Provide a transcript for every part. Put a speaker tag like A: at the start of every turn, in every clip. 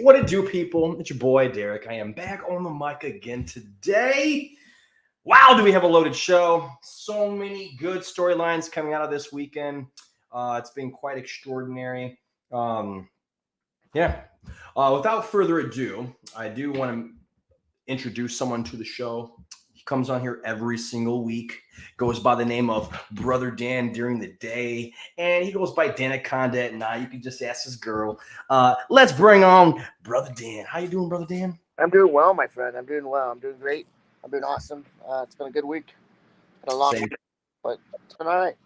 A: What it do, people? It's your boy, Derek. I am back on the mic again today. Wow, do we have a loaded show. So many good storylines coming out of this weekend. It's been quite extraordinary. Without further ado, I do want to introduce someone to the show. He comes on here every single week, goes by the name of Brother Dan during the day, and he goes by Danaconda at night. You can just ask his girl. Let's bring on Brother Dan. How you doing, Brother Dan?
B: I'm doing well, my friend. I'm doing well. I'm doing great. I'm doing awesome. It's been a good week. It's been a long week, but it's been all right.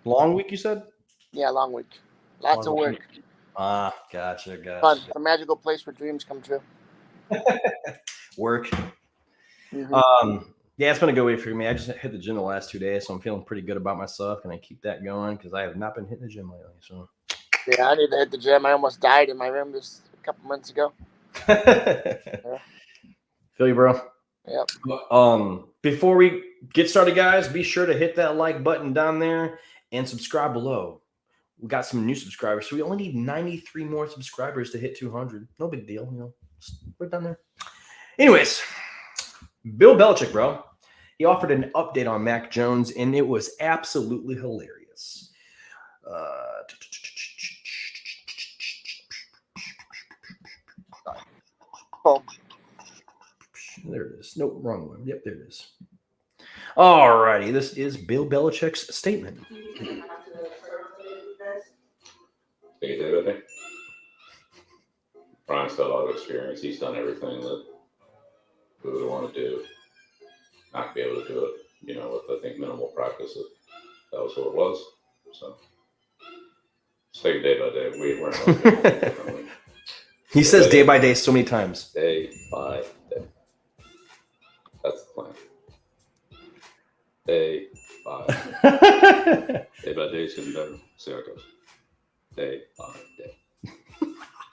A: Long week, you said?
B: Yeah, long week. Lots of work.
A: Gotcha.
B: Fun. It's a magical place where dreams come true.
A: Work.
B: Mm-hmm.
A: Yeah, it's been a good week for me. I just hit the gym the last 2 days, so I'm feeling pretty good about myself. Can I keep that going? Because I have not been hitting the gym lately. So
B: yeah, I need to hit the gym. I almost died in my room just a couple months ago.
A: Yeah. Feel you, bro.
B: Yep.
A: Before we get started, guys, be sure to hit that like button down there and subscribe below. We got some new subscribers, so we only need 93 more subscribers to hit 200. No big deal, just put it down there. Anyways, Bill Belichick, bro, he offered an update on Mac Jones, and it was absolutely hilarious. There it is. Nope, wrong one. Yep, there it is. All righty, this is Bill Belichick's statement.
C: Brian's got a lot of experience. He's done everything that we would want to do. Not be able to do it, with, I think, minimal practice. That was what it was. So, just take it day by day. We're not
A: He says day by day so many times.
C: Day by day. That's the plan. Day by day. Day by day is getting better. See how it goes. Day by day.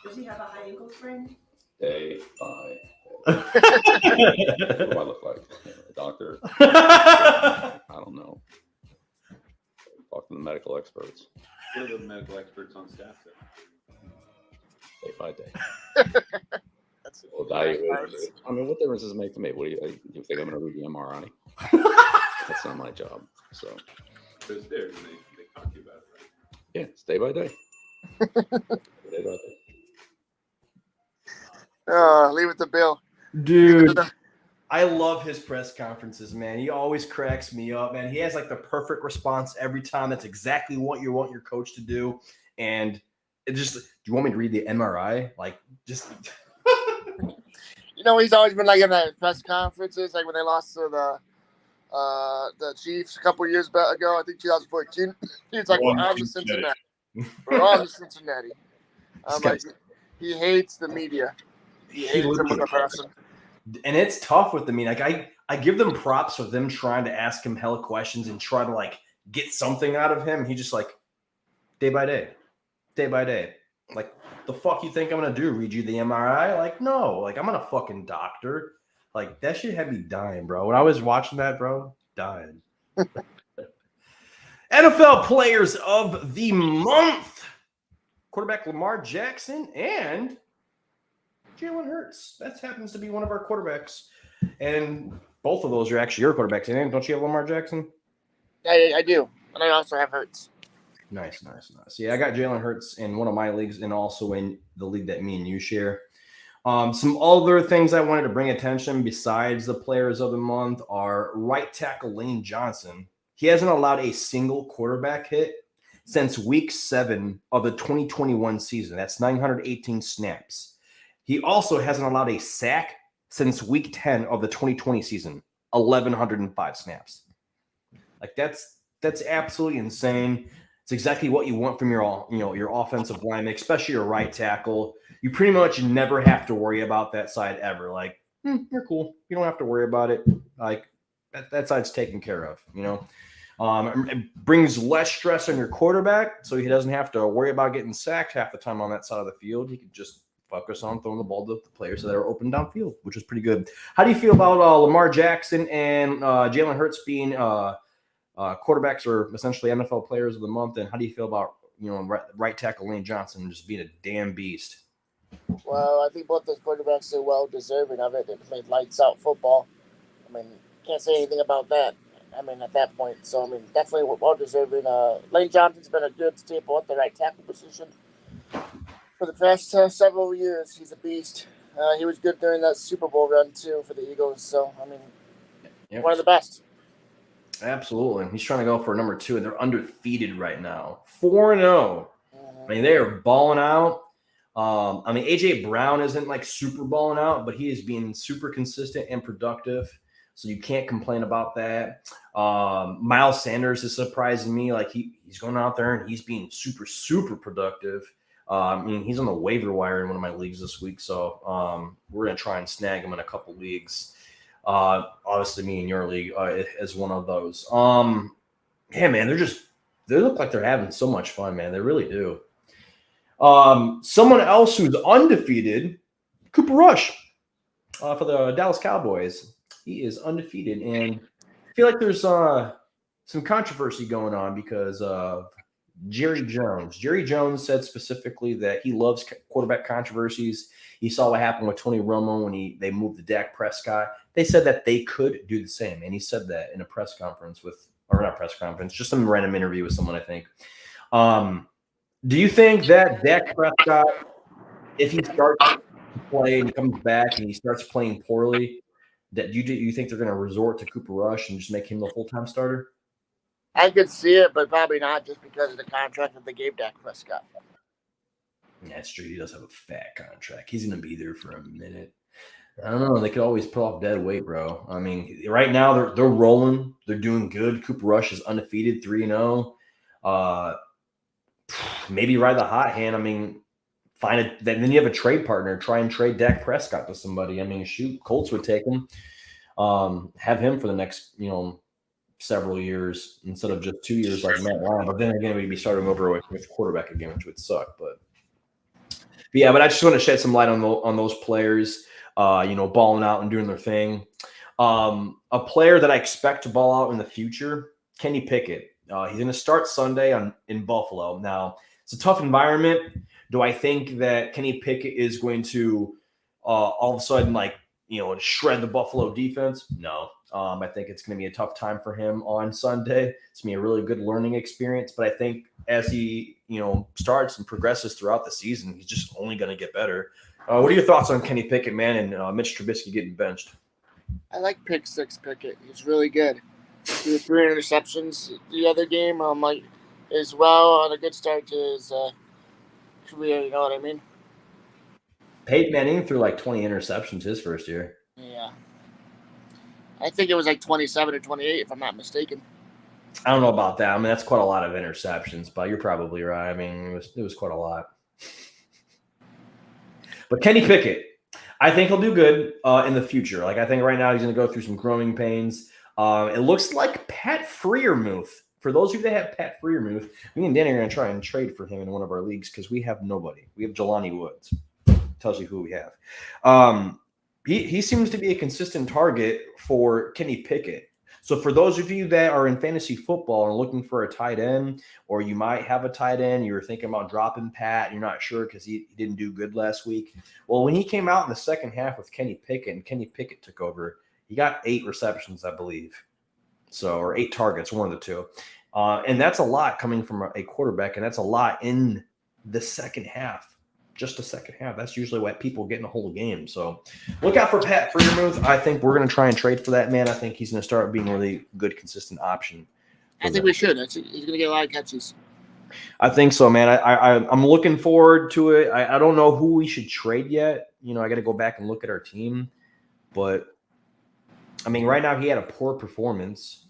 D: Does he have a high ankle sprain?
C: Day by day. What do I look like? A doctor? I don't know. Talk to the medical experts.
E: What are the medical experts on staff there?
C: Day by day. Well, I mean, what difference does it make to me? What do you think I'm going to read the MRI? That's not my job. So.
E: But it's there, and they talk to you about it, right?
C: Yeah, it's day by day. Day by day.
B: Leave it to Bill.
A: Dude, I love his press conferences, man. He always cracks me up, man. He has like the perfect response every time. That's exactly what you want your coach to do. And it just, do you want me to read the MRI? Like, just.
B: He's always been like in that press conferences, like when they lost to the Chiefs a couple years ago, I think 2014. He's like, we're on to Cincinnati. We're on to Cincinnati. I'm like, he hates the media. He hates them with a person.
A: And it's tough with the media. Like I give them props for them trying to ask him hella questions and try to like get something out of him. He just like day by day. Like, the fuck you think I'm gonna do? Read you the MRI? Like, no. Like, I'm not a fucking doctor. Like, that shit had me dying, bro. When I was watching that, bro, dying. NFL players of the month. Quarterback Lamar Jackson and Jalen Hurts. That happens to be one of our quarterbacks. And both of those are actually your quarterbacks. And don't you have Lamar Jackson?
B: I do. And I also have Hurts.
A: Nice. Yeah, I got Jalen Hurts in one of my leagues and also in the league that me and you share. Some other things I wanted to bring attention besides the players of the month are right tackle Lane Johnson. He hasn't allowed a single quarterback hit since week 7 of the 2021 season. That's 918 snaps. He also hasn't allowed a sack since week 10 of the 2020 season, 1,105 snaps. Like, that's absolutely insane. It's exactly what you want from your offensive lineman, especially your right tackle. You pretty much never have to worry about that side ever. Like, you're cool. You don't have to worry about it. Like, that side's taken care of, It brings less stress on your quarterback, so he doesn't have to worry about getting sacked half the time on that side of the field. He can just focus on throwing the ball to the players that are open downfield, which is pretty good. How do you feel about Lamar Jackson and Jalen Hurts being quarterbacks are essentially NFL players of the month? And how do you feel about right tackle Lane Johnson just being a damn beast?
B: Well, I think both those quarterbacks are well deserving of it. They played lights out football. I mean, can't say anything about that. I mean, at that point. So, I mean, definitely well deserving. Lane Johnson's been a good staple at the right tackle position for the past several years. He's a beast. He was good during that Super Bowl run, too, for the Eagles. So, I mean,
A: Yep.
B: one of the best.
A: Absolutely. He's trying to go for number 2, and they're undefeated right now. 4-0. I mean, they are balling out. I mean, A.J. Brown isn't like super balling out, but he is being super consistent and productive. So you can't complain about that. Miles Sanders is surprising me. Like he's going out there and he's being super, super productive. I mean, he's on the waiver wire in one of my leagues this week. So we're going to try and snag him in a couple leagues. Obviously, me in your league is one of those. Yeah, man, they look like they're having so much fun, man. They really do. Someone else who's undefeated, Cooper Rush for the Dallas Cowboys. He is undefeated, and I feel like there's some controversy going on because of Jerry Jones. Jerry Jones said specifically that he loves quarterback controversies. He saw what happened with Tony Romo when they moved to Dak Prescott. They said that they could do the same, and he said that in a press conference just some random interview with someone, I think. Do you think that Dak Prescott, if he starts to play and comes back and he starts playing poorly, that you think they're going to resort to Cooper Rush and just make him the full-time starter?
B: I could see it, but probably not just because of the contract that they gave Dak Prescott.
A: Yeah, it's true. He does have a fat contract. He's going to be there for a minute. I don't know. They could always pull off dead weight, bro. I mean, right now they're rolling. They're doing good. Cooper Rush is undefeated, 3-0. Maybe ride the hot hand. I mean, then you have a trade partner. Try and trade Dak Prescott to somebody. I mean, shoot, Colts would take him. Have him for the next, several years instead of just 2 years like Matt Ryan. But then again, we'd be starting over with quarterback again, which would suck. But I just want to shed some light on those players, balling out and doing their thing. A player that I expect to ball out in the future, Kenny Pickett. He's going to start Sunday in Buffalo. Now, it's a tough environment. Do I think that Kenny Pickett is going to all of a sudden, shred the Buffalo defense? No. I think it's going to be a tough time for him on Sunday. It's going to be a really good learning experience. But I think as he, starts and progresses throughout the season, he's just only going to get better. What are your thoughts on Kenny Pickett, man, and Mitch Trubisky getting benched?
B: I like pick six Pickett. He's really good. He had 3 interceptions the other game, as well on a good start to his career. You know what I mean?
A: Peyton Manning threw 20 interceptions his first year.
B: Yeah. I think it was 27 or 28, if I'm not mistaken.
A: I don't know about that. I mean, that's quite a lot of interceptions, but you're probably right. I mean, it was quite a lot. But Kenny Pickett, I think he'll do good in the future. I think right now he's going to go through some growing pains. It looks like Pat Freiermuth. For those of you that have Pat Freiermuth, me and Danny are going to try and trade for him in one of our leagues because we have nobody. We have Jelani Woods. Tells you who we have. He seems to be a consistent target for Kenny Pickett. So for those of you that are in fantasy football and looking for a tight end, or you might have a tight end, you're thinking about dropping Pat, you're not sure because he didn't do good last week. Well, when he came out in the second half with Kenny Pickett and Kenny Pickett took over, he got 8 receptions, I believe. Or 8 targets, one of the two. And that's a lot coming from a quarterback, and that's a lot in the second half. Just the second half. That's usually what people get in a whole game. So look out for Pat Freiermuth. I think we're going to try and trade for that man. I think he's going to start being a really good, consistent option.
B: I think we should. He's going to get a lot of catches.
A: I think so, man. I'm looking forward to it. I don't know who we should trade yet. I got to go back and look at our team. But, I mean, right now he had a poor performance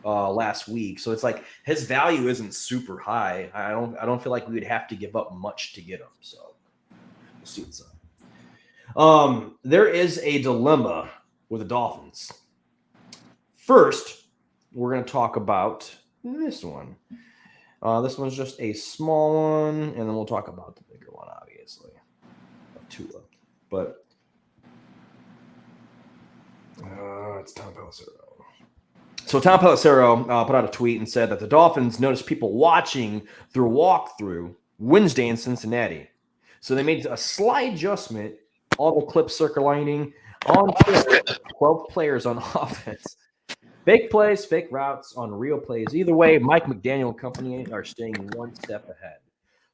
A: last week. So it's his value isn't super high. I don't feel like we would have to give up much to get him. So we'll see what's up. There is a dilemma with the Dolphins. First, we're going to talk about this one. This one's just a small one, and then we'll talk about the bigger one, obviously. Tua. But it's Tom Pelissero. So Tom Pelissero put out a tweet and said that the Dolphins noticed people watching their walkthrough Wednesday in Cincinnati. So they made a slight adjustment. All the clips circulating on Twitter, 12 players on offense. Fake plays, fake routes on real plays. Either way, Mike McDaniel and company are staying one step ahead.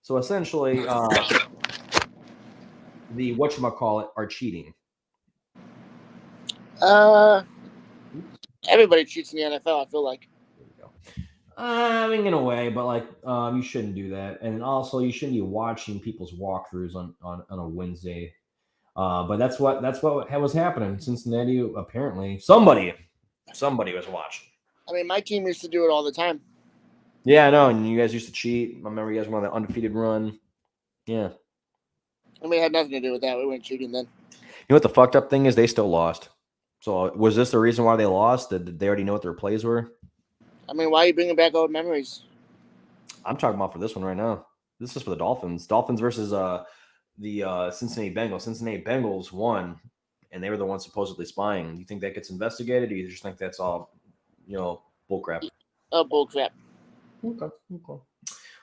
A: So essentially, the whatchamacallit are cheating.
B: Everybody cheats in the NFL, I feel like.
A: There we go. I mean, in a way, but like, you shouldn't do that, and also you shouldn't be watching people's walkthroughs on a Wednesday. But that's what was happening in Cincinnati. Apparently, somebody was watching.
B: I mean, my team used to do it all the time.
A: Yeah, I know. And you guys used to cheat. I remember you guys went on the undefeated run. Yeah.
B: I mean, it had nothing to do with that. We weren't cheating then.
A: You know what the fucked up thing is? They still lost. So was this the reason why they lost? Did they already know what their plays were?
B: I mean, why are you bringing back old memories?
A: I'm talking about for this one right now. This is for the Dolphins. Dolphins versus the Cincinnati Bengals. Cincinnati Bengals won, and they were the ones supposedly spying. Do you think that gets investigated, or do you just think that's all, bullcrap?
B: Bullcrap.
A: Okay.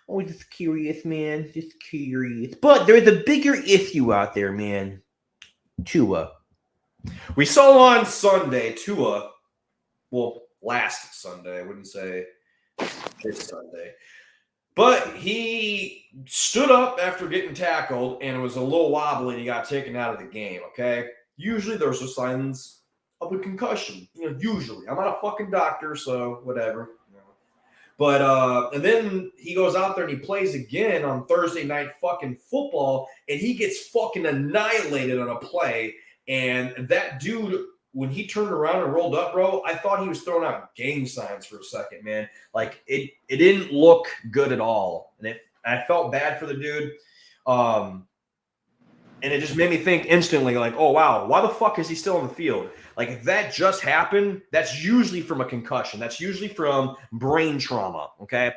A: Oh, just curious, man. Just curious. But there's a bigger issue out there, man. Tua. We saw on Sunday, Tua. Well, last Sunday. I wouldn't say this Sunday. But he stood up after getting tackled, and it was a little wobbly, and he got taken out of the game, okay? Usually there's the signs of a concussion. Usually. I'm not a fucking doctor, so whatever. But and then he goes out there and he plays again on Thursday night fucking football, and he gets fucking annihilated on a play. And that dude, when he turned around and rolled up, bro, I thought he was throwing out gang signs for a second, man. Like it didn't look good at all, and I felt bad for the dude. And it just made me think instantly, like, oh wow, why the fuck is he still on the field? Like, if that just happened, that's usually from a concussion. That's usually from brain trauma, okay?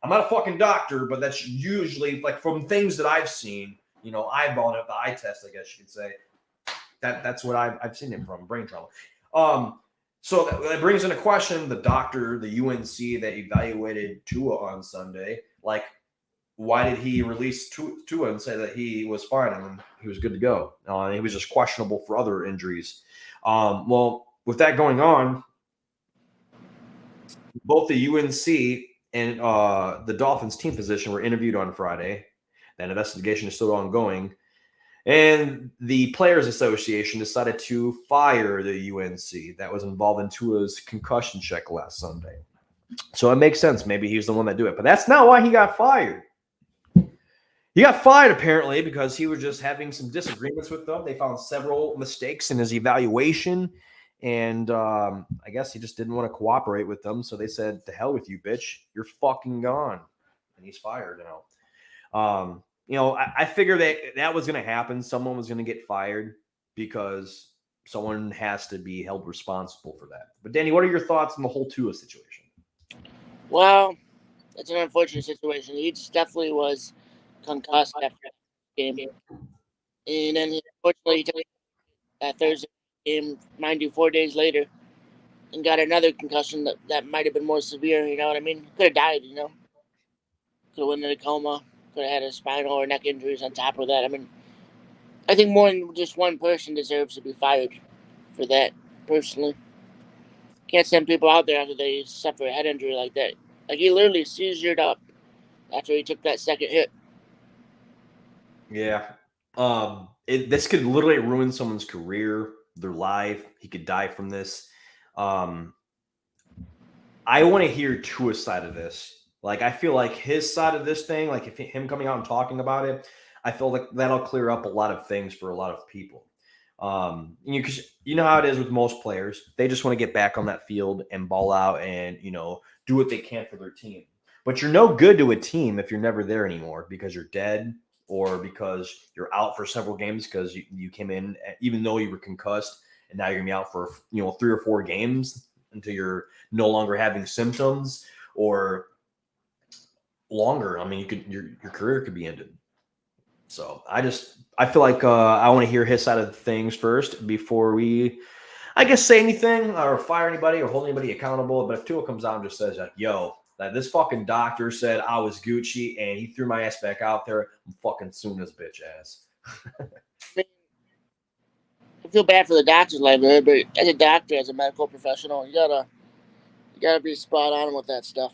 A: I'm not a fucking doctor, but that's usually, like, from things that I've seen, eyeballing it, the eye test, I guess you could say. That's what I've seen it from, brain trauma. So that brings into question the doctor, the UNC that evaluated Tua on Sunday. Like, why did he release Tua and say that he was fine and he was good to go? He was just questionable for other injuries. Well, with that going on, both the UNC and the Dolphins team physician were interviewed on Friday. That investigation is still ongoing. And the Players Association decided to fire the UNC that was involved in Tua's concussion check last Sunday. So it makes sense. Maybe he was the one that did it. But that's not why he got fired. He got fired, apparently, because he was just having some disagreements with them. They found several mistakes in his evaluation, and I guess he just didn't want to cooperate with them. So they said, to hell with you, bitch. You're fucking gone. And he's fired now. I figured that was going to happen. Someone was going to get fired because someone has to be held responsible for that. But, Danny, what are your thoughts on the whole Tua situation?
B: Well, it's an unfortunate situation. He definitely was concussed after the game. And then, unfortunately, he took that Thursday game, mind you, 4 days later, and got another concussion that might have been more severe, you know what I mean? Could have died, Could have went in a coma. Could have had a spinal or neck injuries on top of that. I mean, I think more than just one person deserves to be fired for that, personally. Can't send people out there after they suffer a head injury like that. Like, he literally seizured up after he took that second hit.
A: Yeah. This could literally ruin someone's career, their life. He could die from this. I want to hear Tua's side of this. Like, I feel like his side of this thing, like if him coming out and talking about it, I feel like that'll clear up a lot of things for a lot of people. Because you know how it is with most players. They just want to get back on that field and ball out and, do what they can for their team. But you're no good to a team if you're never there anymore because you're dead or because you're out for several games because you came in, even though you were concussed, and now you're going to be out for, 3 or 4 games until you're no longer having symptoms or longer. I mean, your career could be ended. So I feel like I want to hear his side of things first before we, I guess, say anything or fire anybody or hold anybody accountable. But if Tua comes out and just says, like, yo, That this fucking doctor said I was Gucci and he threw my ass back out there. I'm fucking suing his bitch ass.
B: I feel bad for the doctor's livelihood, but as a doctor, as a medical professional, you gotta be spot on with that stuff.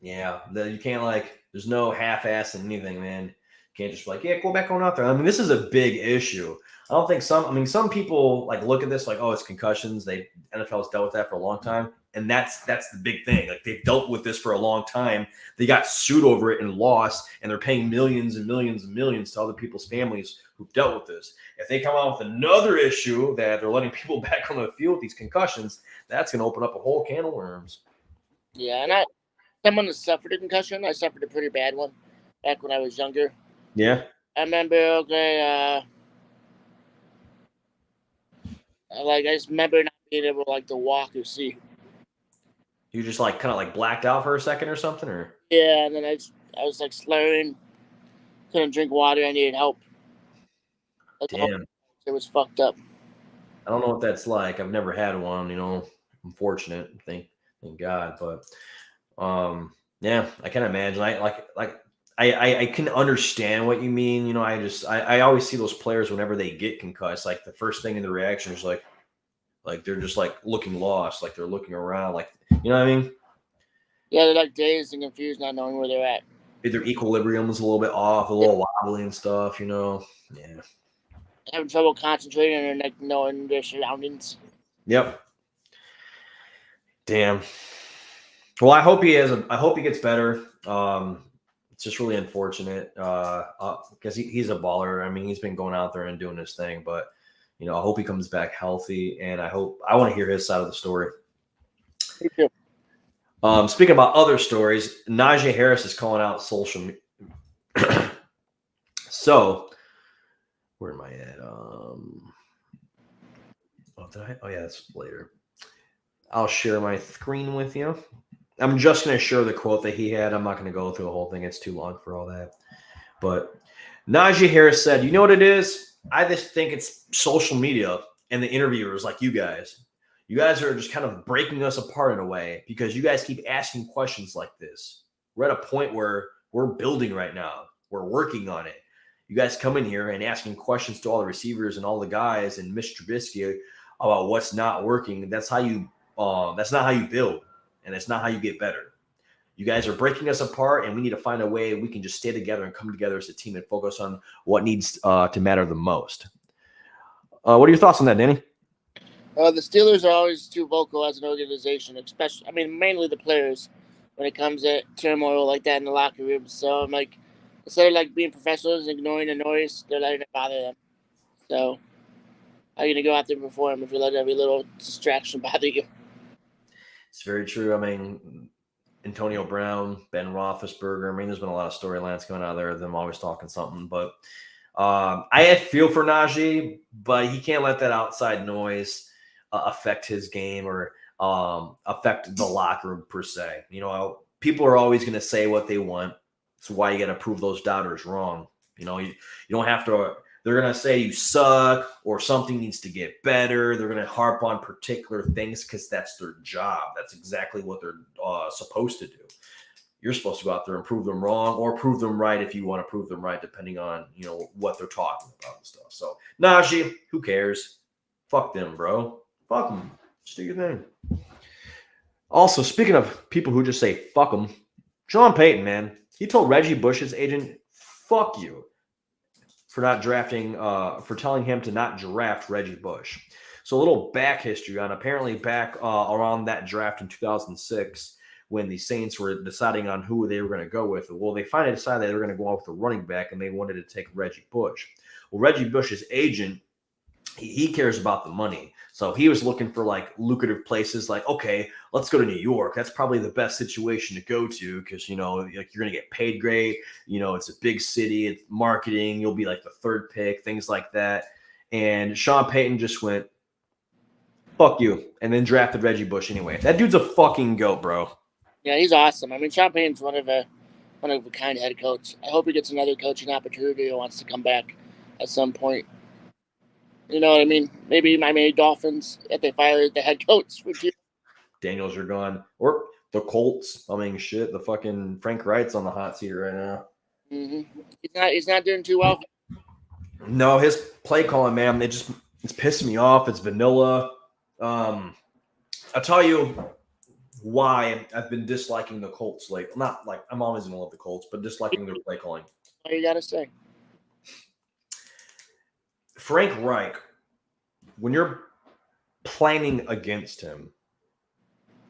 A: Yeah, you can't there's no half-assing anything, man. You can't just be like, yeah, go back on out there. I mean, this is a big issue. I don't think some people look at this like, oh, it's concussions. NFL has dealt with that for a long time. And that's the big thing. Like, they've dealt with this for a long time. They got sued over it and lost, and they're paying millions and millions and millions to other people's families who've dealt with this. If they come out with another issue that they're letting people back on the field with these concussions, that's going to open up a whole can of worms.
B: Yeah, and someone that suffered a concussion, I suffered a pretty bad one back when I was younger.
A: Yeah.
B: I remember, I just remember not being able to walk or see.
A: You just kind of blacked out for a second or something, or?
B: Yeah, and then I was slurring, couldn't drink water, I needed help.
A: Damn.
B: It was fucked up.
A: I don't know what that's like. I've never had one, I'm fortunate, thank God. But yeah, I can imagine. I can understand what you mean. I always see those players whenever they get concussed, the first thing in the reaction is like they're just looking lost, they're looking around, you know what I mean?
B: Yeah, they're dazed and confused, not knowing where they're at.
A: Their equilibrium is a little bit off, a little wobbly and stuff, Yeah.
B: Having trouble concentrating and knowing their surroundings.
A: Yep. Damn. Well, I hope he gets better. It's just really unfortunate because he's a baller. I mean, he's been going out there and doing his thing, but I hope he comes back healthy, and I want to hear his side of the story.
B: Me too.
A: Speaking about other stories, Naja Harris is calling out social media. So, where am I at? Yeah, that's later. I'll share my screen with you. I'm just going to share the quote that he had. I'm not going to go through the whole thing. It's too long for all that. But Naja Harris said, you know what it is? I just think it's social media and the interviewers like you guys. You guys are just kind of breaking us apart in a way because you guys keep asking questions like this. We're at a point where we're building right now. We're working on it. You guys come in here and asking questions to all the receivers and all the guys and Mr. Trubisky about what's not working. That's not how you build, and that's not how you get better. You guys are breaking us apart, and we need to find a way we can just stay together and come together as a team and focus on what needs to matter the most. What are your thoughts on that, Danny?
B: The Steelers are always too vocal as an organization, especially, mainly the players, when it comes to turmoil like that in the locker room. So I'm instead of being professionals and ignoring the noise, they're letting it bother them. So how are you going to go out there and perform if you let every little distraction bother you?
A: It's very true. I mean, Antonio Brown, Ben Roethlisberger. There's been a lot of storylines coming out of there, them always talking something. But I feel for Najee, but he can't let that outside noise affect his game or affect the locker room per se. People are always going to say what they want. That's why you got to prove those doubters wrong. You don't have to. They're going to say you suck or something needs to get better. They're going to harp on particular things because that's their job. That's exactly what they're supposed to do. You're supposed to go out there and prove them wrong or prove them right if you want to prove them right, depending on, what they're talking about and stuff. So, Najee, who cares? Fuck them, bro. Fuck them. Just do your thing. Also, speaking of people who just say fuck them, Sean Payton, man, he told Reggie Bush's agent, fuck you, for telling him to not draft Reggie Bush. So a little back history on apparently back around that draft in 2006 when the Saints were deciding on who they were going to go with. Well, they finally decided they were going to go out with a running back, and they wanted to take Reggie Bush. Well, Reggie Bush's agent, he cares about the money. So he was looking for lucrative places okay, let's go to New York. That's probably the best situation to go to because, you're going to get paid great. It's a big city. It's marketing. You'll be the third pick, things like that. And Sean Payton just went, fuck you, and then drafted Reggie Bush anyway. That dude's a fucking goat, bro.
B: Yeah, he's awesome. Sean Payton's one of a kind head coach. I hope he gets another coaching opportunity or wants to come back at some point. You know what I mean? Maybe Miami Dolphins, if they fire the head coach.
A: Daniels are gone. Or The Colts. I mean, shit. The fucking Frank Wright's on the hot seat right now.
B: Mm-hmm. He's not doing too well.
A: No, his play calling, man, it's pissing me off. It's vanilla. I'll tell you why I've been disliking the Colts. Like, not like I'm always gonna love the Colts, but disliking their play calling.
B: What you gotta say?
A: Frank Reich, when you're planning against him,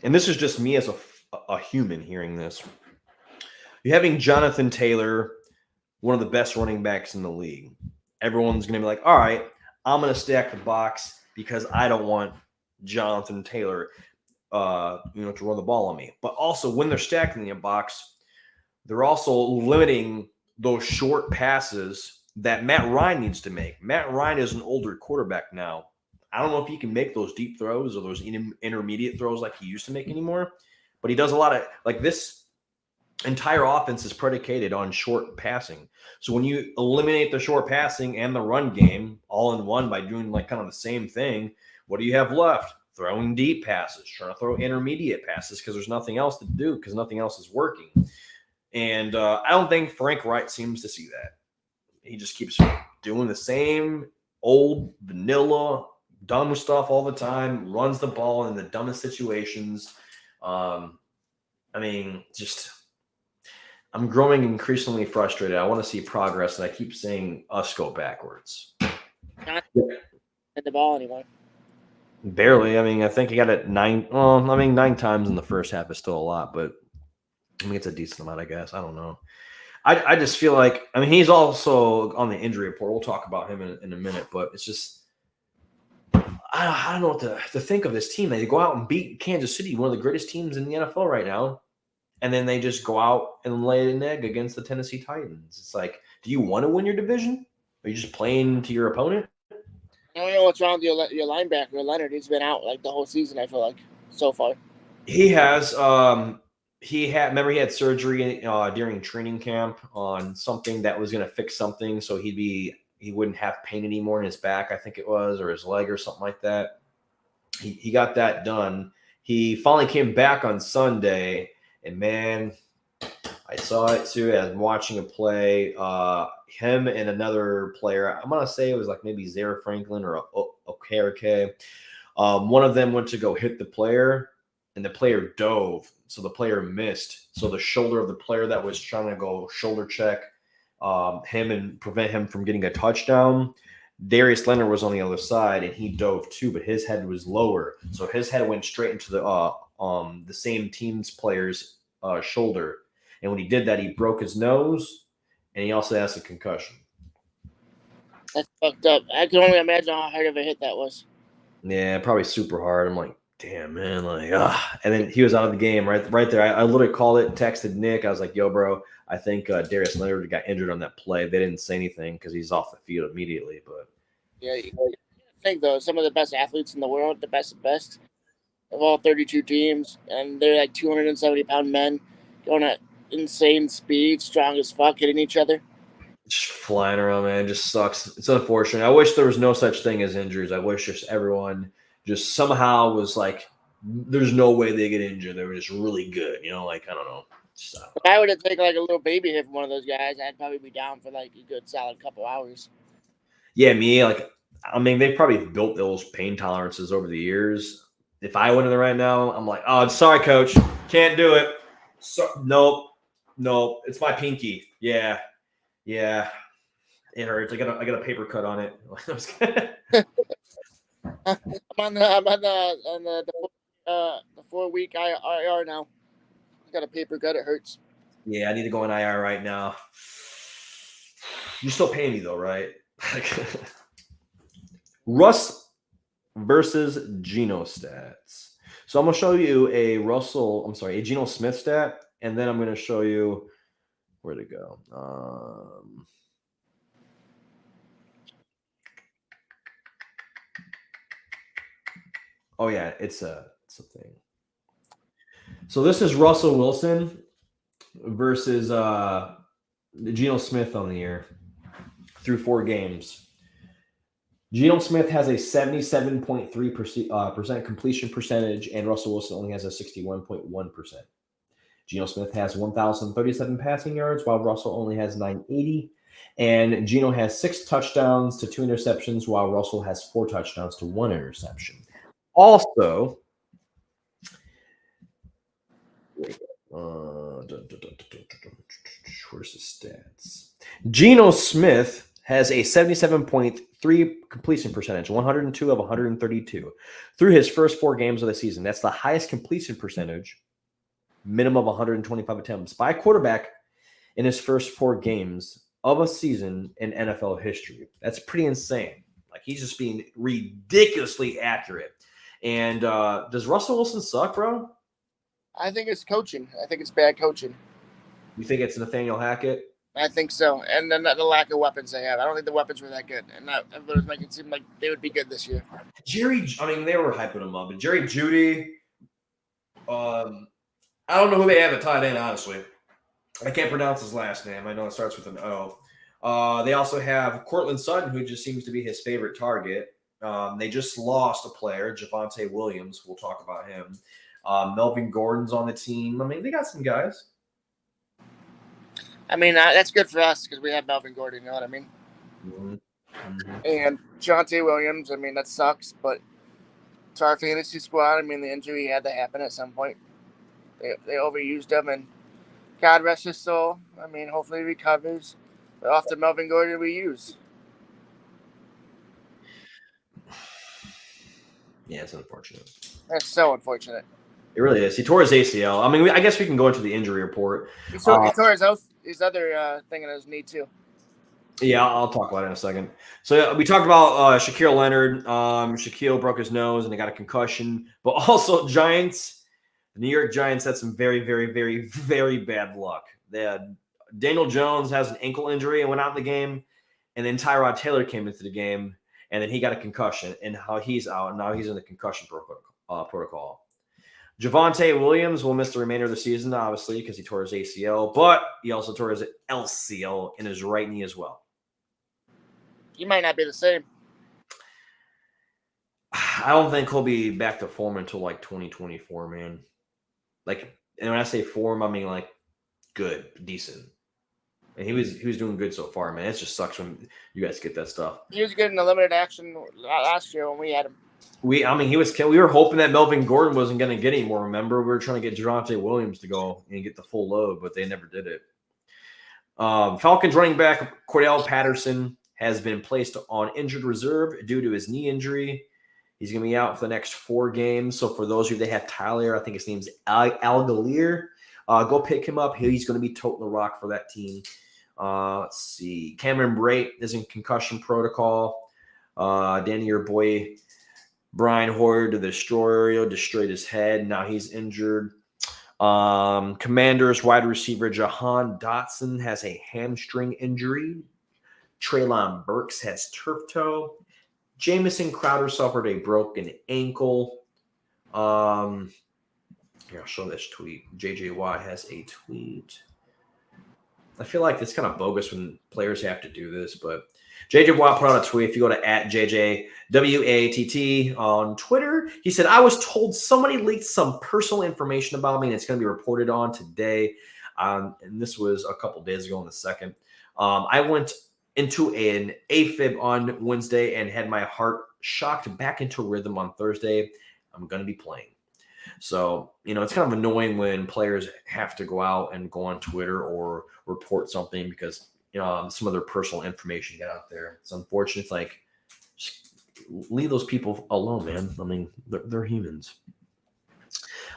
A: and this is just me as a human hearing this, you're having Jonathan Taylor, one of the best running backs in the league. Everyone's going to be like, all right, I'm going to stack the box because I don't want Jonathan Taylor to run the ball on me. But also, when they're stacking the box, they're also limiting those short passes that Matt Ryan needs to make. Matt Ryan is an older quarterback now. I don't know if he can make those deep throws or those intermediate throws like he used to make anymore, but he does a lot of like this entire offense is predicated on short passing. So when you eliminate the short passing and the run game all in one by doing like kind of the same thing, what do you have left? Throwing deep passes, trying to throw intermediate passes because there's nothing else to do because nothing else is working. And I don't think Frank Wright seems to see that. He just keeps doing the same old vanilla dumb stuff all the time, runs the ball in the dumbest situations. I'm growing increasingly frustrated. I want to see progress, and I keep saying us go backwards.
B: Not the ball anymore.
A: Barely. I mean, I think he got it 9. Well, 9 times in the first half is still a lot, but I mean, it's a decent amount, I guess. I don't know. I just feel like, I mean, he's also on the injury report. We'll talk about him in a minute, but it's just, I don't know what to think of this team. They go out and beat Kansas City, one of the greatest teams in the NFL right now, and then they just go out and lay an egg against the Tennessee Titans. It's like, do you want to win your division? Are you just playing to your opponent?
B: I don't know what's wrong with your linebacker, Leonard. He's been out like the whole season, I feel like, so far.
A: He has. He had surgery during training camp on something that was going to fix something, so he wouldn't have pain anymore in his back, I think it was, or his leg or something like that. He got that done. He finally came back on Sunday, and man, I saw it too. I was watching a play. Him and another player, I'm gonna say it was like maybe Zaire Franklin or Okereke. One of them went to go hit the player, and the player dove, so the player missed. So the shoulder of the player that was trying to go shoulder check him and prevent him from getting a touchdown, Darius Leonard was on the other side, and he dove too, but his head was lower, so his head went straight into the same team's player's shoulder. And when he did that, he broke his nose, and he also has a concussion.
B: That's fucked up. I can only imagine how hard of a hit that was.
A: Yeah, probably super hard. I'm like, damn, man, like, and then he was out of the game right there. I literally called it, texted Nick. I was like, yo, bro, I think Darius Leonard got injured on that play. They didn't say anything because he's off the field immediately. But
B: yeah, I think though, some of the best athletes in the world, the best of all 32 teams, and they're like 270-pound men going at insane speed, strong as fuck, hitting each other.
A: Just flying around, man, it just sucks. It's unfortunate. I wish there was no such thing as injuries. I wish just everyone just somehow was like, there's no way they get injured. They were just really good, like, I don't know. So.
B: If I were to take like a little baby hit from one of those guys, I'd probably be down for like a good solid couple hours.
A: Yeah, me, like, I mean, they've probably built those pain tolerances over the years. If I went in there right now, I'm like, oh, sorry, coach, can't do it. So, nope, it's my pinky. Yeah, it hurts. I got a paper cut on it.
B: I'm on the 4-week IR now. I got a paper cut. It hurts.
A: Yeah, I need to go on IR right now. You still paying me though, right? Russ versus Geno stats. So I'm gonna show you a Geno Smith stat, and then I'm gonna show you where to go. Oh yeah, it's a thing. So this is Russell Wilson versus Geno Smith on the year through 4 games. Geno Smith has a 77.3% completion percentage, and Russell Wilson only has a 61.1%. Geno Smith has 1,037 passing yards, while Russell only has 980. And Geno has 6 touchdowns to 2 interceptions, while Russell has 4 touchdowns to 1 interception. Also, where's the stats? Geno Smith has a 77.3 completion percentage, 102 of 132 through his first 4 games of the season. That's the highest completion percentage, minimum of 125 attempts by a quarterback in his first 4 games of a season in NFL history. That's pretty insane. Like, he's just being ridiculously accurate. And does Russell Wilson suck, bro?
B: I think it's coaching. I think it's bad coaching.
A: You think it's Nathaniel Hackett?
B: I think so. And then the lack of weapons they have. I don't think the weapons were that good. And everybody was making it seem like they would be good this year.
A: They were hyping him up. But Jerry Jeudy, I don't know who they have at tight end, honestly. I can't pronounce his last name. I know it starts with an O. They also have Cortland Sutton, who just seems to be his favorite target. They just lost a player, Javonte Williams. We'll talk about him. Melvin Gordon's on the team. I mean, they got some guys.
B: I mean, that's good for us because we have Melvin Gordon, you know what I mean?
A: Mm-hmm.
B: And Javonte Williams, I mean, that sucks, but to our fantasy squad, I mean, the injury had to happen at some point. They overused him, and God rest his soul. I mean, hopefully he recovers. But off to Melvin Gordon we use.
A: Yeah, it's unfortunate.
B: That's so unfortunate.
A: It really is. He tore his ACL. I mean, I guess we can go into the injury report.
B: He tore his other thing in his knee, too.
A: Yeah, I'll talk about it in a second. So we talked about Shaquille Leonard. Shaquille broke his nose and he got a concussion. But also Giants, the New York Giants had some very, very, very, very bad luck. They had Daniel Jones has an ankle injury and went out in the game. And then Tyrod Taylor came into the game. And then he got a concussion. And how he's out. Now he's in the concussion protocol. Javonte Williams will miss the remainder of the season, obviously, because he tore his ACL. But he also tore his LCL in his right knee as well.
B: He might not be the same.
A: I don't think he'll be back to form until like 2024, man. Like, and when I say form, I mean like good, decent. And he was doing good so far, man. It just sucks when you guys get that stuff.
B: He was getting the limited action last year when we had him.
A: We were hoping that Melvin Gordon wasn't going to get any more. Remember, we were trying to get Javonte Williams to go and get the full load, but they never did it. Falcons running back Cordell Patterson has been placed on injured reserve due to his knee injury. He's going to be out for the next 4 games. So for those of you that have Tyler, I think his name's Algalier, go pick him up. He's going to be toting the rock for that team. Let's see. Cameron Brate is in concussion protocol. Danny, your boy, Brian Hoyer to the Destroyer destroyed his head. Now he's injured. Commanders wide receiver Jahan Dotson has a hamstring injury. Treylon Burks has turf toe. Jamison Crowder suffered a broken ankle. Here, I'll show this tweet. JJ Watt has a tweet. I feel like it's kind of bogus when players have to do this, but JJ Watt put out a tweet. If you go to @JJWATT on Twitter, he said, I was told somebody leaked some personal information about me, and it's going to be reported on today. And this was a couple days ago on the 2nd. I went into an AFib on Wednesday and had my heart shocked back into rhythm on Thursday. I'm going to be playing. So, it's kind of annoying when players have to go out and go on Twitter or report something because, some of their personal information get out there. It's unfortunate. It's like, just leave those people alone, man. I mean, they're humans.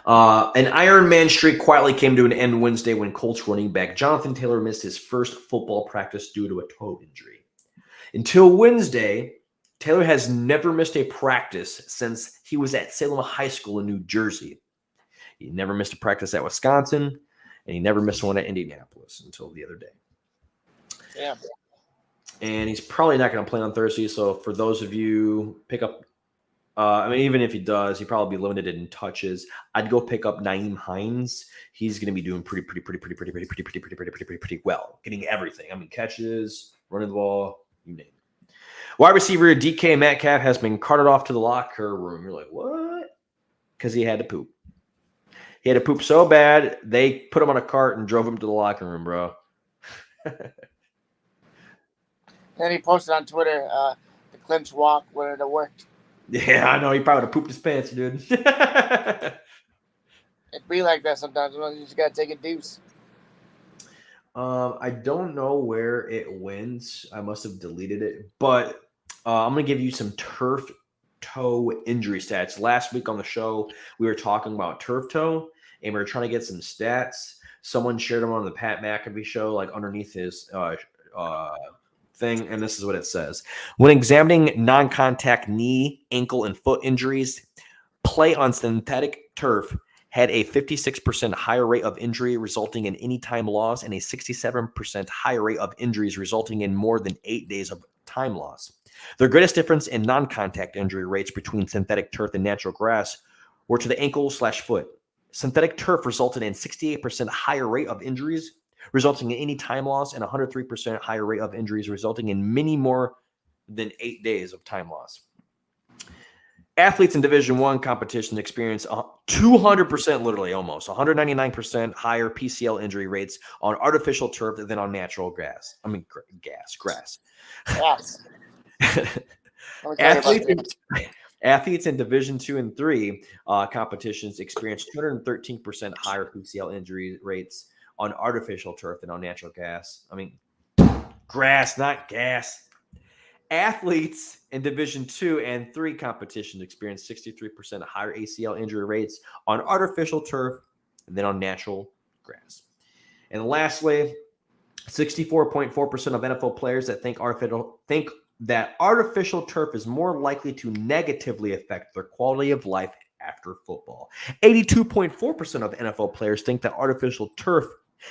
A: An Iron Man streak quietly came to an end Wednesday when Colts running back Jonathan Taylor missed his first football practice due to a toe injury. Until Wednesday, Taylor has never missed a practice since he was at Salem High School in New Jersey. He never missed a practice at Wisconsin, and he never missed one at Indianapolis until the other day.
B: Yeah.
A: And he's probably not going to play on Thursday, so for those of you, pick up even if he does, he'd probably be limited in touches. I'd go pick up Nyheim Hines. He's going to be doing pretty well, getting everything. I mean, catches, running the ball, you name it. Wide receiver DK Metcalf has been carted off to the locker room. You're like, what? Because he had to poop. He had to poop so bad, they put him on a cart and drove him to the locker room, bro.
B: And he posted on Twitter the clinch walk when it worked.
A: Yeah, I know. He probably would have pooped his pants, dude.
B: It be like that sometimes. You just got to take a deuce.
A: I don't know where it went. I must have deleted it. But I'm going to give you some turf toe injury stats. Last week on the show, we were talking about turf toe, and we were trying to get some stats. Someone shared them on the Pat McAfee show, like underneath his thing, and this is what it says. When examining non-contact knee, ankle, and foot injuries, play on synthetic turf had a 56% higher rate of injury resulting in any time loss and a 67% higher rate of injuries resulting in more than 8 days of time loss. The greatest difference in non-contact injury rates between synthetic turf and natural grass were to the ankle/foot. Synthetic turf resulted in 68% higher rate of injuries, resulting in any time loss, and 103% higher rate of injuries, resulting in many more than 8 days of time loss. Athletes in Division I competition experience 200%, literally almost 199% higher PCL injury rates on artificial turf than on natural grass. I mean, grass.
B: Yes.
A: Athletes in Division II and III competitions experience 213% higher PCL injury rates on artificial turf than on natural grass. I mean, grass, not gas. Athletes in Division II and III competitions experience 63% higher ACL injury rates on artificial turf than on natural grass. And lastly, 64.4% of NFL players that think that artificial turf is more likely to negatively affect their quality of life after football. 82.4% of NFL players think that artificial turf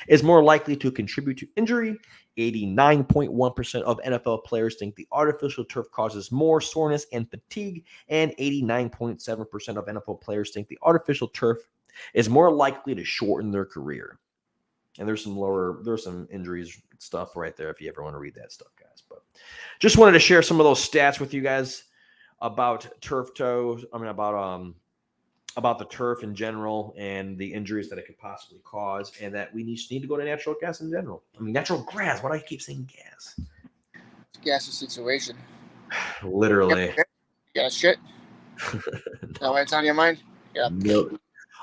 A: is more likely to contribute to injury. 89.1% of NFL players think the artificial turf causes more soreness and fatigue, and 89.7% of NFL players think the artificial turf is more likely to shorten their career. And there's some injuries stuff right there if you ever want to read that stuff, guys. But just wanted to share some of those stats with you guys about turf toes. I mean, about the turf in general and the injuries that it could possibly cause, and that we just need to go to natural gas in general. I mean, natural grass. Why do I keep saying gas?
B: It's a gassy situation.
A: Literally.
B: You got shit? That way it's on your mind? Yeah.
A: Nope.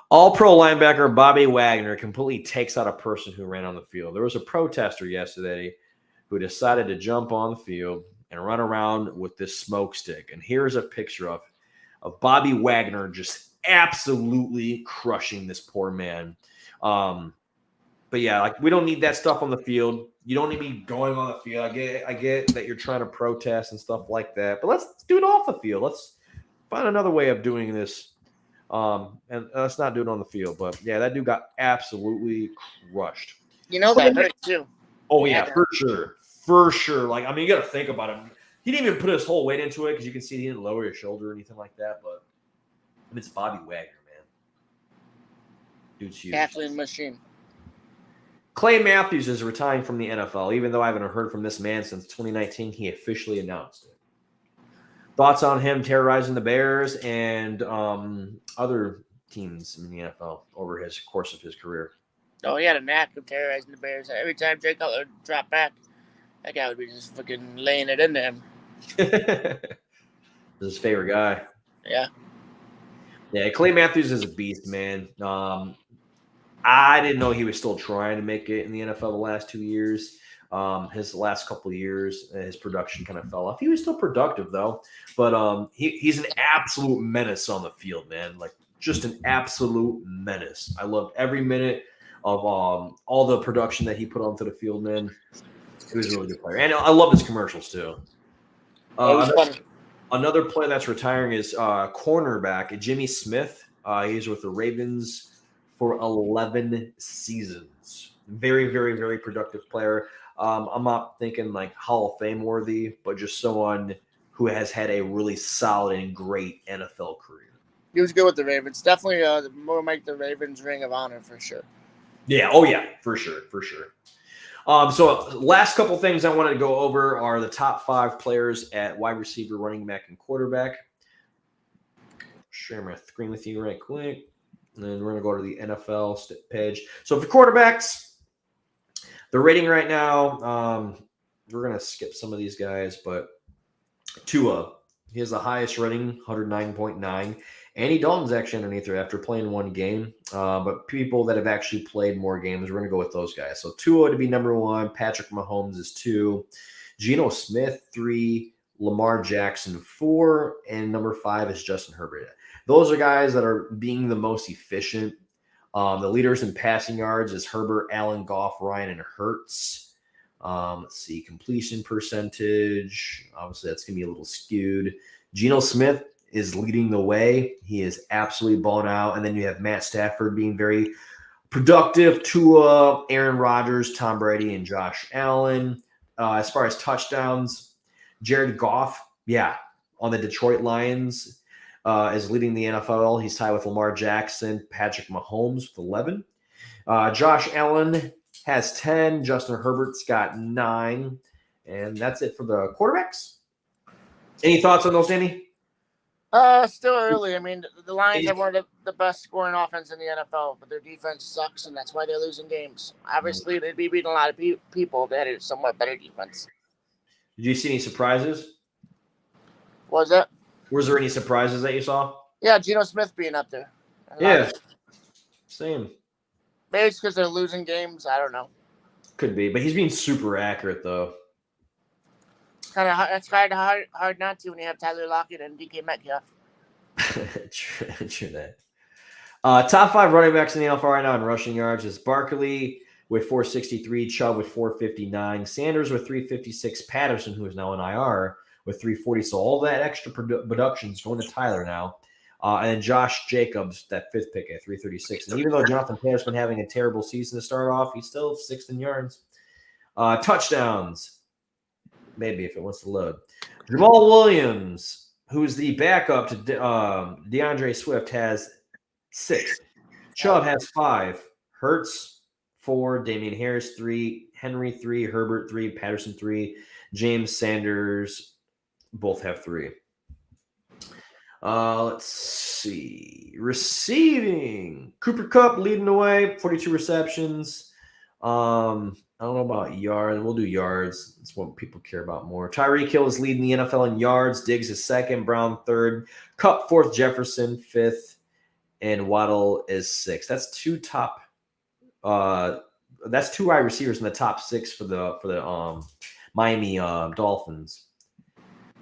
A: All-pro linebacker Bobby Wagner completely takes out a person who ran on the field. There was a protester yesterday who decided to jump on the field and run around with this smoke stick. And here's a picture of Bobby Wagner just absolutely crushing this poor man. But yeah, like, we don't need that stuff on the field. You don't need to be going on the field. I get that you're trying to protest and stuff like that, but let's do it off the field. Let's find another way of doing this. And let's not do it on the field. But yeah, that dude got absolutely crushed.
B: You know that hurt too.
A: Oh yeah, for sure. Like, I mean, you got to think about it. He didn't even put his whole weight into it because you can see he didn't lower his shoulder or anything like that. But I mean, it's Bobby Wagner, man. Dude's huge.
B: Athlete machine.
A: Clay Matthews is retiring from the NFL. Even though I haven't heard from this man since 2019, he officially announced it. Thoughts on him terrorizing the Bears and other teams in the NFL over his course of his career?
B: Oh, he had a knack of terrorizing the Bears. Every time Jay Cutler would drop back, that guy would be just fucking laying it into him.
A: This is his favorite guy.
B: Yeah.
A: Yeah, Clay Matthews is a beast, man. I didn't know he was still trying to make it in the NFL the last 2 years. His last couple of years, his production kind of fell off. He was still productive, though. But he's an absolute menace on the field, man. Like, just an absolute menace. I loved every minute of all the production that he put onto the field, man. He was a really good player. And I love his commercials, too. Another player that's retiring is cornerback Geno Smith. He's with the Ravens for 11 seasons. Very, very, very productive player. I'm not thinking like Hall of Fame worthy, but just someone who has had a really solid and great NFL career.
B: He was good with the Ravens. Definitely more like the Ravens Ring of Honor for sure.
A: Yeah. Oh, yeah. For sure. So last couple things I wanted to go over are the top 5 players at wide receiver, running back, and quarterback. Share my screen with you right quick. And then we're going to go to the NFL page. So for quarterbacks, the rating right now, we're going to skip some of these guys, but Tua, he has the highest rating, 109.9. Andy Dalton's actually underneath there after playing one game. But people that have actually played more games, we're going to go with those guys. So Tua to be number 1. Patrick Mahomes is 2. Geno Smith, 3. Lamar Jackson, 4. And number 5 is Justin Herbert. Those are guys that are being the most efficient. The leaders in passing yards is Herbert, Allen, Goff, Ryan, and Hurts. Let's see, completion percentage. Obviously, that's going to be a little skewed. Geno Smith is leading the way. He is absolutely blown out. And then you have Matt Stafford being very productive. Tua, Aaron Rodgers, Tom Brady, and Josh Allen. As far as touchdowns, Jared Goff, on the Detroit Lions, is leading the NFL. He's tied with Lamar Jackson, Patrick Mahomes with 11. Josh Allen has 10. Justin Herbert's got 9. And that's it for the quarterbacks. Any thoughts on those, Danny?
B: Still early. I mean, the Lions have one of the best scoring offense in the NFL, but their defense sucks, and that's why they're losing games. Obviously, they'd be beating a lot of people if they had a somewhat better defense.
A: Did you see any surprises?
B: What was that?
A: Was there any surprises that you saw?
B: Yeah, Geno Smith being up there.
A: Yeah, same.
B: Maybe it's because they're losing games. I don't know.
A: Could be, but he's being super accurate, though.
B: It's kind of hard not to when you have Tyler Lockett and DK Metcalf.
A: True that. Top 5 running backs in the NFL right now in rushing yards is Barkley with 463, Chubb with 459, Sanders with 356, Patterson, who is now in IR, with 340. So all that extra production is going to Tyler now. And then Josh Jacobs, that 5th pick at 336. And even though Jonathan Taylor's been having a terrible season to start off, he's still 6th in yards. Touchdowns. Maybe if it wants to load. Jamal Williams, who's the backup to DeAndre Swift, has 6. Chubb has 5. Hurts 4. Damian Harris 3. Henry 3. Herbert 3. Patterson 3. James Sanders both have 3. Let's see. Receiving. Cooper Kupp leading the way, 42 receptions. I don't know about yards. We'll do yards. That's what people care about more. Tyreek Hill is leading the NFL in yards. Diggs is 2nd. Brown 3rd. Kupp 4th. Jefferson 5th. And Waddle is 6th. That's 2 top. That's 2 wide receivers in the top 6 for the Miami Dolphins.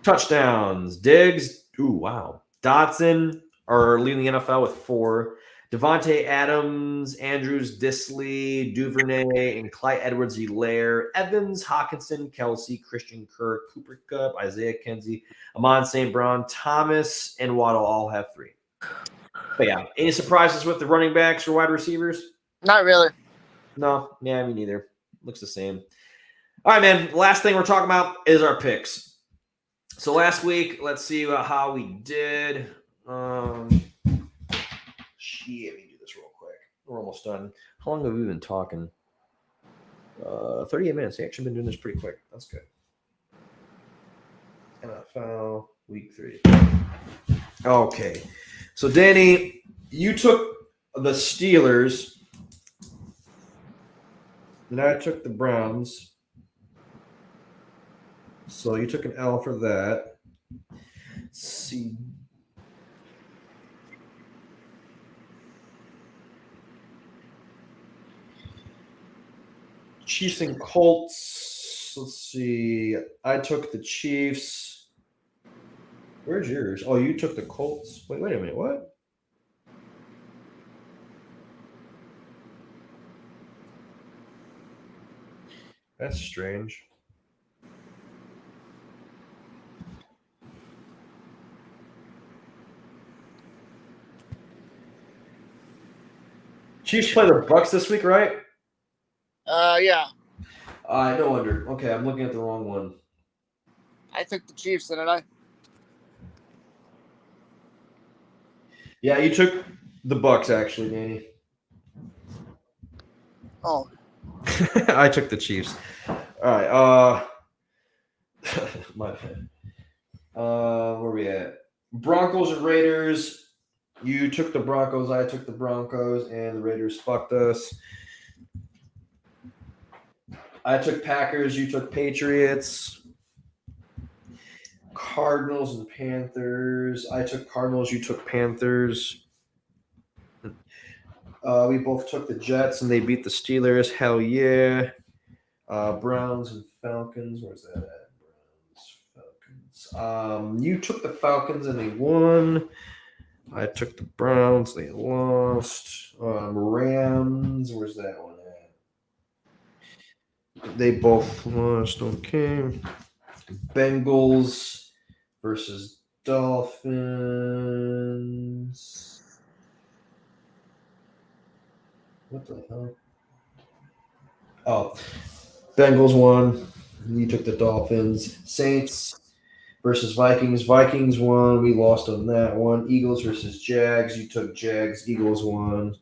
A: Touchdowns. Diggs. Ooh, wow. Dotson are leading the NFL with 4. Devontae Adams, Andrews, Disley, Duvernay, and Clyde Edwards-Helaire, Evans, Hawkinson, Kelsey, Christian Kirk, Cooper Kupp, Isaiah Kenzie, Amon St. Brown, Thomas, and Waddle all have 3. But yeah, any surprises with the running backs or wide receivers?
B: Not really.
A: No, me neither. Looks the same. All right, man. Last thing we're talking about is our picks. So last week, let's see how we did. Let me do this real quick. We're almost done. How long have we been talking? 38 minutes. We've actually been doing this pretty quick. That's good. NFL week 3. Okay. So, Danny, you took the Steelers, and I took the Browns. So you took an L for that. Let's see. Chiefs and Colts. Let's see. I took the Chiefs. Where's yours? Oh, you took the Colts. Wait a minute. What? That's strange. Chiefs play the Bucks this week, right?
B: Yeah.
A: No wonder. Okay, I'm looking at the wrong one.
B: I took the Chiefs, didn't I?
A: Yeah, you took the Bucks, actually, Danny.
B: Oh.
A: I took the Chiefs. All right. My bad. Where we at? Broncos and Raiders. You took the Broncos. I took the Broncos, and the Raiders fucked us. I took Packers. You took Patriots. Cardinals and Panthers. I took Cardinals. You took Panthers. We both took the Jets, and they beat the Steelers. Hell yeah. Browns and Falcons. Where's that at? Browns, Falcons. You took the Falcons, and they won. I took the Browns. They lost. Rams. Where's that one at? They both lost. Okay. Bengals versus Dolphins. What the hell? Oh, Bengals won. You took the Dolphins. Saints versus Vikings. Vikings won. We lost on that one. Eagles versus Jags. You took Jags. Eagles won.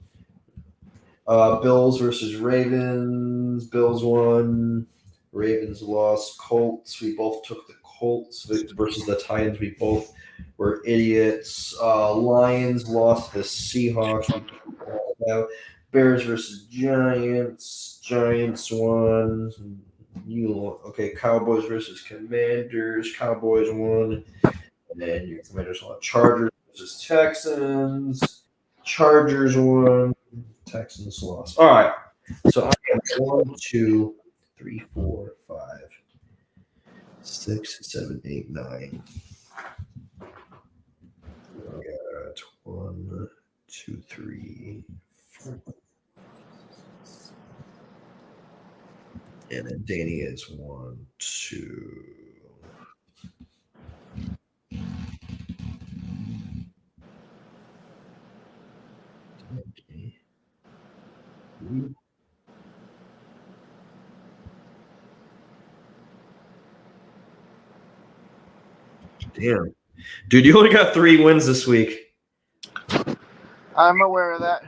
A: Bills versus Ravens. Bills won. Ravens lost. Colts. We both took the Colts versus the Titans. We both were idiots. Lions lost the Seahawks. Bears versus Giants. Giants won. Okay, Cowboys versus Commanders. Cowboys won. And then your Commanders won. Chargers versus Texans. Chargers won. Texans lost. All right. So I have 1, 2, 3, 4, 5, 6, 7, 8, 9. I got 1, 2, 3, 4. And then Danny is 1, 2. Damn. Dude, you only got 3 wins this week.
B: I'm aware of that.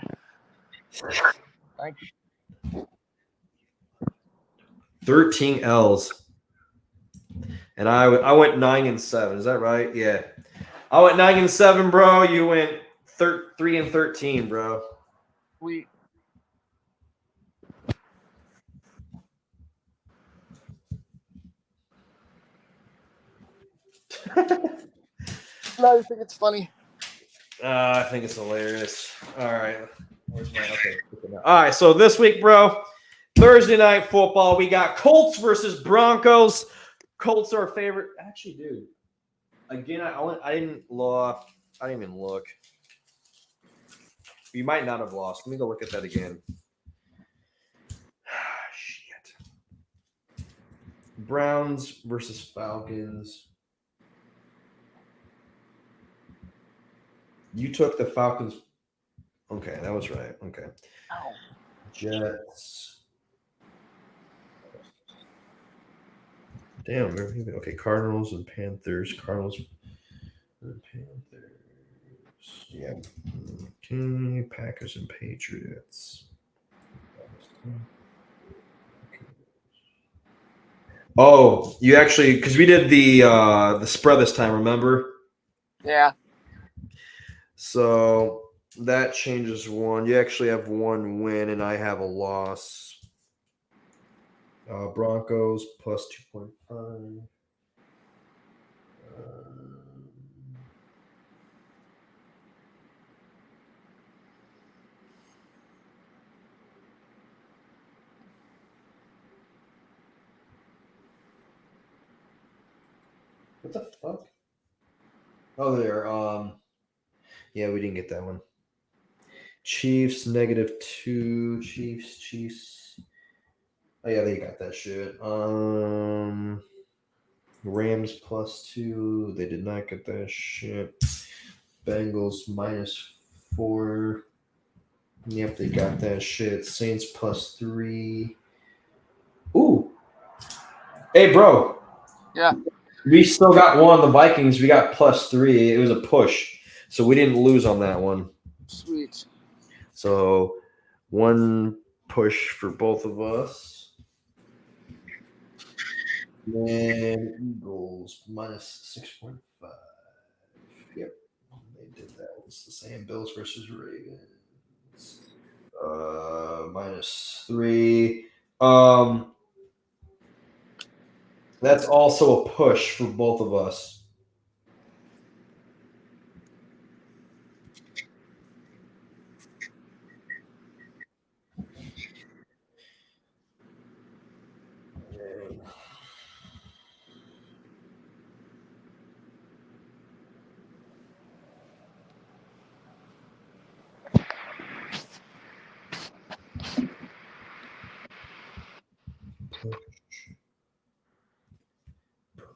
B: Thank you.
A: 13 L's. And I went 9-7. Is that right? Yeah. I went 9-7, bro. You went 3-13, bro.
B: Sweet. No, you think it's funny?
A: I think it's hilarious. All right. Where's my okay. All right. So this week, bro, Thursday night football, we got Colts versus Broncos. Colts are a favorite. Actually, dude. Again, I didn't look. I didn't even look. You might not have lost. Let me go look at that again. Shit. Browns versus Falcons. You took the Falcons. Okay, that was right. Okay.
B: Ow.
A: Jets. Damn. Okay, Cardinals and Panthers. Cardinals and Panthers. Yeah. Okay, Packers and Patriots. Oh, you actually, because we did the spread this time, remember?
B: Yeah.
A: So that changes one. You actually have 1 win, and I have a loss. Broncos plus 2.5. What the fuck? Oh, there. Yeah, we didn't get that one. Chiefs -2. Chiefs. Oh yeah, they got that shit. Rams +2. They did not get that shit. Bengals -4. Yep, they got that shit. Saints +3. Ooh. Hey, bro.
B: Yeah.
A: We still got one of the Vikings. We got +3. It was a push. So we didn't lose on that one.
B: Sweet.
A: So 1 push for both of us. And Eagles minus 6.5. Yep, they did that. It's the same. Bills versus Ravens. -3. That's also a push for both of us.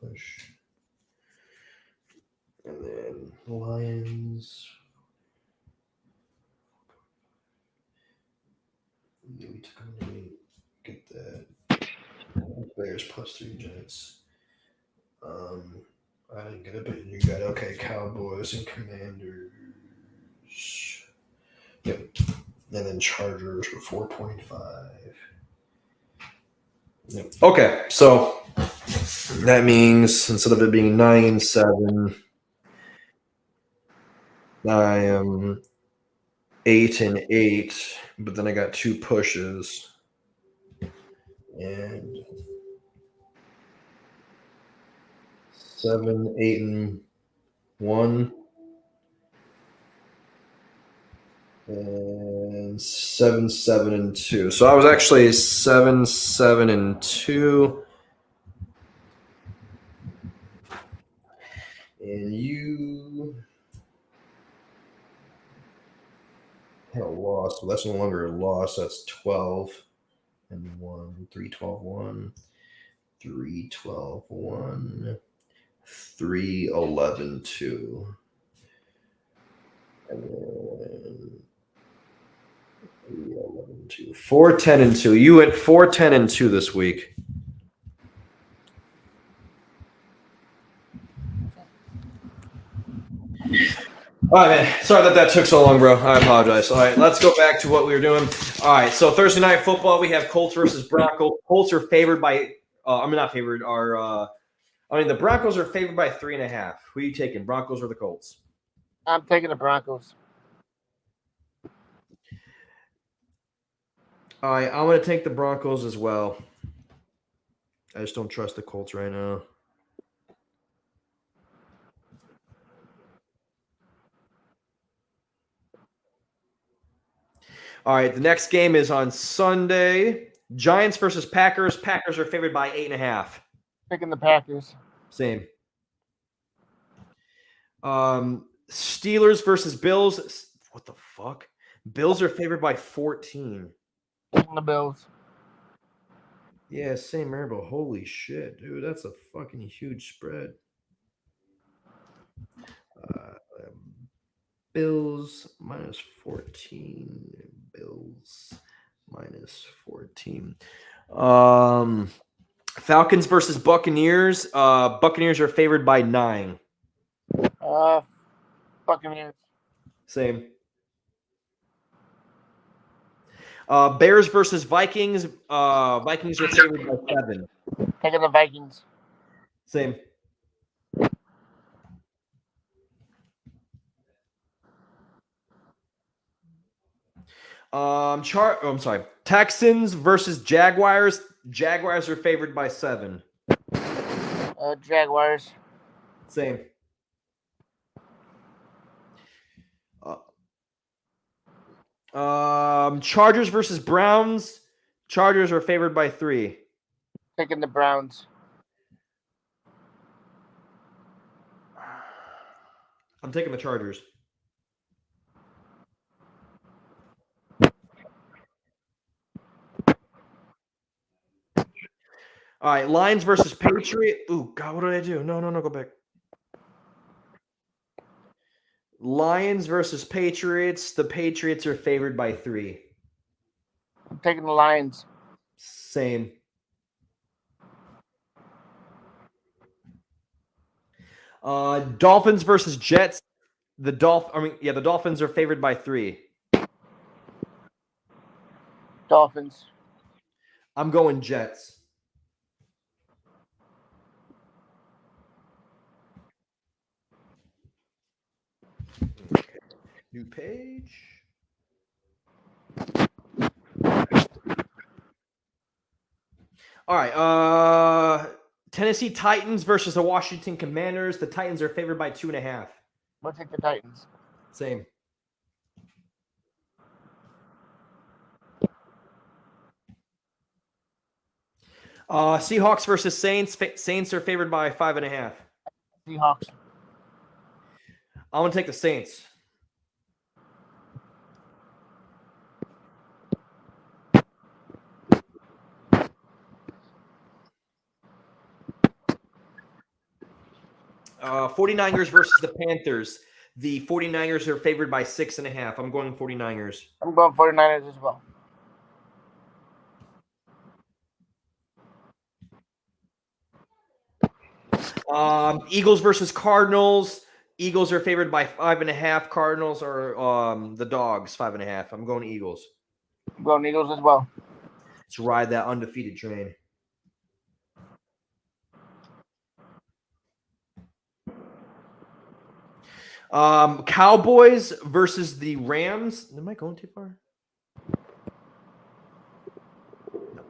A: Push. And then Lions. Yeah, we took them to get that. Bears +3 Jets. I didn't get it, but you got okay. Cowboys and Commanders. Yep. And then Chargers for 4.5. Yep. Okay, so that means instead of it being 9-7, I am 8-8, but then I got 2 pushes. And 7, 8-1, and 7, 7-2. So I was actually 7, 7-2, and you had a loss. So that's no longer a loss. That's 12-1, 3-12-1, 3-12-1. 3-11-2. And then 3-11-2. 4-10-2. You went 4-10-2 this week. All right, man. Sorry that took so long, bro. I apologize. All right, let's go back to what we were doing. All right, so Thursday Night Football, we have Colts versus Broncos. Colts are favored by not favored, the Broncos are favored by 3.5. Who are you taking, Broncos or the Colts?
B: I'm taking the Broncos.
A: All right, I'm going to take the Broncos as well. I just don't trust the Colts right now. All right, the next game is on Sunday. Giants versus Packers. Packers are favored by 8.5.
B: Picking the Packers.
A: Same. Steelers versus Bills. What the fuck? Bills are favored by 14.
B: Picking the Bills.
A: Yeah, same here, but holy shit, dude. That's a fucking huge spread. Bills -14. Bills -14. Falcons versus Buccaneers. Buccaneers are favored by 9.
B: Buccaneers.
A: Same. Bears versus Vikings. Vikings are favored by 7.
B: Taking the Vikings.
A: Same. I'm sorry. Texans versus Jaguars. Jaguars are favored by 7.
B: Jaguars.
A: Same. Chargers versus Browns. Chargers are favored by 3.
B: Taking the Browns.
A: I'm taking the Chargers. All right, Lions versus Patriot. Ooh, God, what did I do? No, go back. Lions versus Patriots. The Patriots are favored by 3.
B: I'm taking the Lions.
A: Same. Dolphins versus Jets. The Dolphins are favored by 3.
B: Dolphins.
A: I'm going Jets. Okay. New page. All right. Tennessee Titans versus the Washington Commanders. The Titans are favored by 2.5.
B: We'll take the Titans.
A: Same. Seahawks versus Saints. Saints are favored by 5.5.
B: Seahawks.
A: I'm gonna take the Saints. Uh, 49ers versus the Panthers. The 49ers are favored by 6.5. I'm going 49ers.
B: I'm going 49ers as well.
A: Eagles versus Cardinals. Eagles are favored by 5.5. Cardinals are the dogs, 5.5. I'm going Eagles.
B: I'm going Eagles as well.
A: Let's ride that undefeated train. Cowboys versus the Rams. Am I going too far? No.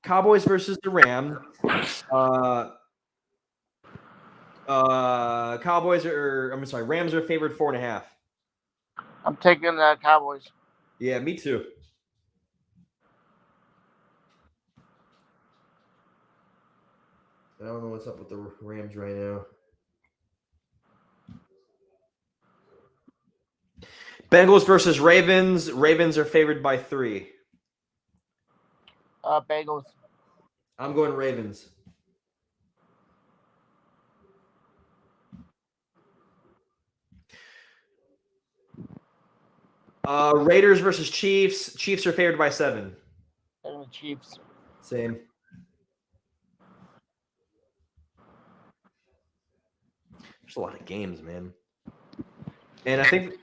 A: Cowboys versus the Rams. Rams are favored 4.5.
B: I'm taking the Cowboys.
A: Yeah, me too. I don't know what's up with the Rams right now. Bengals versus Ravens. Ravens are favored by 3.
B: Bengals.
A: I'm going Ravens. Raiders versus Chiefs. Chiefs are favored by 7.
B: Taking the Chiefs.
A: Same. There's a lot of games, man. And I think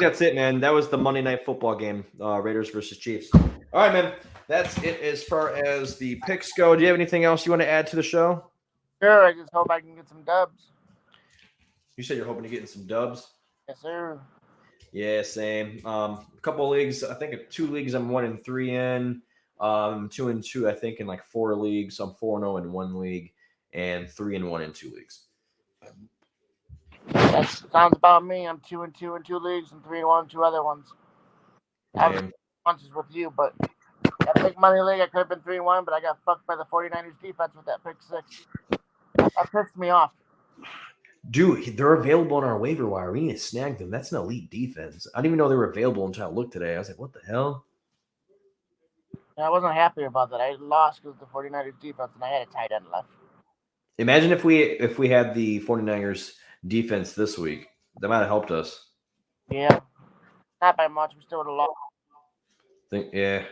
A: that's it, man. That was the Monday Night Football game, Raiders versus Chiefs. All right, man. That's it as far as the picks go. Do you have anything else you want to add to the show?
B: Sure, I just hope I can get some dubs.
A: You said you're hoping to get in some dubs.
B: Yes, sir.
A: Yeah, same. A couple of leagues. I think 2 leagues I'm 1-3 in. 2-2, I think, in like 4 leagues. I'm 4-0 in 1 league, and 3-1 in 2 leagues.
B: That sounds about me. I'm 2-2 in 2 leagues and 3-1 in 2 other ones. I was punches with you, but that big money league, I could have been 3-1, but I got fucked by the 49ers defense with that pick 6. That pissed me off.
A: Dude, they're available on our waiver wire. We need to snag them. That's an elite defense. I didn't even know they were available until I looked today. I was like, what the hell?
B: Yeah, I wasn't happy about that. I lost because of the 49ers defense, and I had a tight end left.
A: Imagine if we had the 49ers defense this week. That might have helped us.
B: Yeah. Not by much. We still would have lost.
A: Yeah.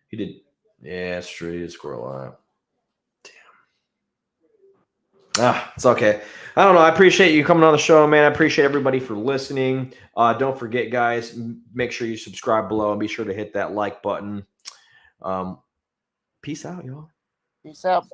A: He did. Yeah, that's true. He did score a lot. Damn. It's okay. I don't know. I appreciate you coming on the show, man. I appreciate everybody for listening. Don't forget, guys, make sure you subscribe below and be sure to hit that like button. Peace out, y'all.
B: Peace out.